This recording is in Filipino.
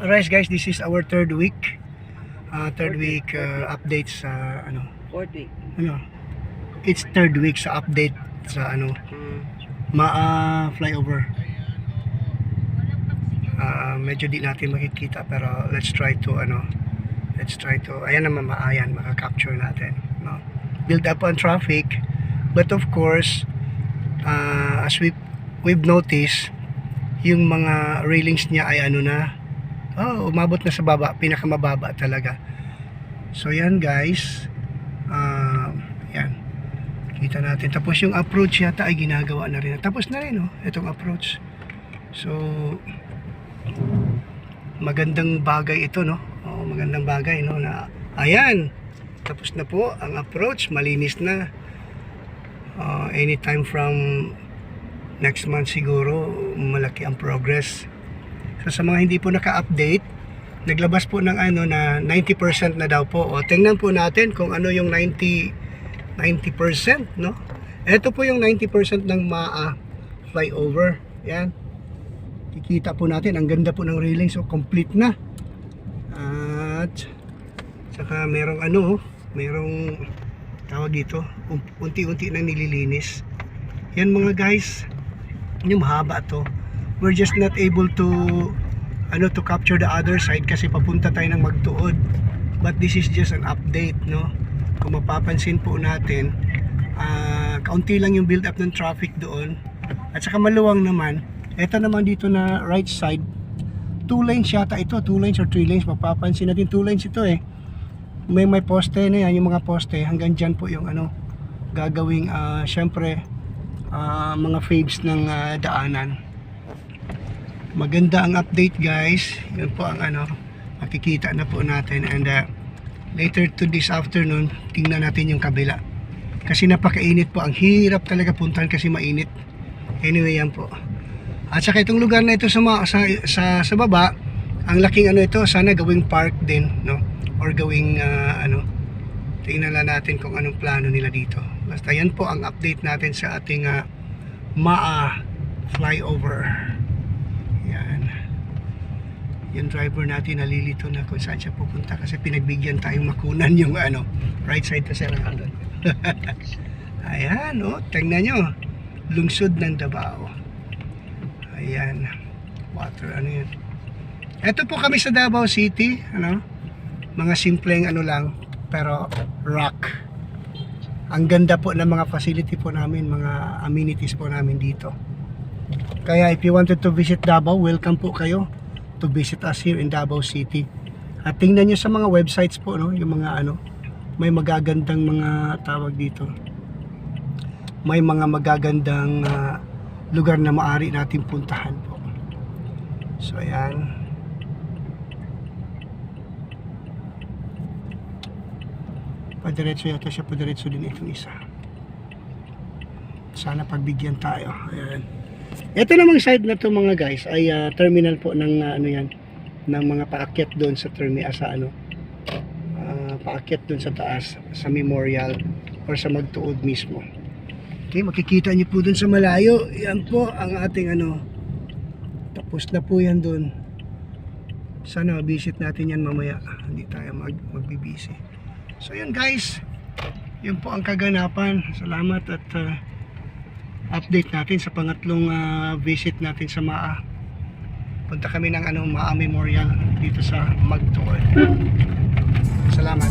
Alright guys, this is our third week. Updates sa Fourth week. It's third week sa update sa flyover. Medyo di natin makikita pero let's try to ayan naman makaka-capture natin, no? Build up on traffic, but of course as we've noticed, yung mga railings niya ay umabot na sa baba, pinakamababa talaga. So yan guys, yan kita natin. Tapos yung approach yata ay ginagawa na rin. Tapos na rin itong approach. So magandang bagay ito, no? Magandang bagay, no, na ayan, tapos na po ang approach, malinis na. Anytime from next month siguro malaki ang progress. So sa mga hindi po naka-update, naglabas po ng na 90% na daw po. O tingnan po natin kung ano yung 90%, no? Ito po yung 90% ng MAA flyover. Yan. Kikita po natin, ang ganda po ng railing, so complete na. At saka merong merong tawag dito, unti-unti na nililinis. Yan mga guys, yung mahaba to. We're just not able to to capture the other side kasi papunta tayo ng Magtuod. But this is just an update, no? Kung mapapansin po natin, kaunti lang yung build up ng traffic doon. At saka maluwang naman. Ito naman dito na right side, 2 lanes yata ito, 2 lanes or 3 lanes. Mapapansin natin 2 lanes ito eh. May poste na yan, yung mga poste hanggang dyan po yung gagawing syempre mga faves ng daanan. Maganda ang update guys. Yun po ang makikita na po natin. And later to this afternoon, tingnan natin yung kabila. Kasi napakainit po. Ang hirap talaga puntahan kasi mainit. Anyway, yan po. At saka itong lugar na ito sa baba, ang laking ito, sana gawing park din, no? Or gawing tingnan lang natin kung anong plano nila dito. Basta yan po ang update natin sa ating MAA flyover. Yan. Yung driver natin nalilito na kung saan siya pupunta kasi pinagbigyan tayong makunan yung right side to 700. Ayan, tingnan nyo, lungsod ng Davao. Ayan, water, yan. Ito po kami sa Davao City, mga simpleng lang, pero rock. Ang ganda po ng mga facility po namin, mga amenities po namin dito. Kaya if you wanted to visit Davao, welcome po kayo to visit us here in Davao City. At tingnan nyo sa mga websites po, yung mga may magagandang mga tawag dito. May mga magagandang lugar na maaari natin puntahan po. So ayan. Padiretso yata siya, padiretso din itong isa. Sana pagbigyan tayo. Ayan. Ito namang side na to mga guys ay terminal po ng yan, ng mga paakyat doon sa paakyat doon sa taas sa Memorial or sa Magtuod mismo. Okay, makikita niyo po doon sa malayo. Yan po ang ating tapos na po yan doon. Sana visit natin yan mamaya. Hindi tayo magbibisi. So yun guys, yun po ang kaganapan. Salamat at update natin sa pangatlong visit natin sa MAA. Punta kami ng MAA Memorial dito sa Magtuod. Salamat.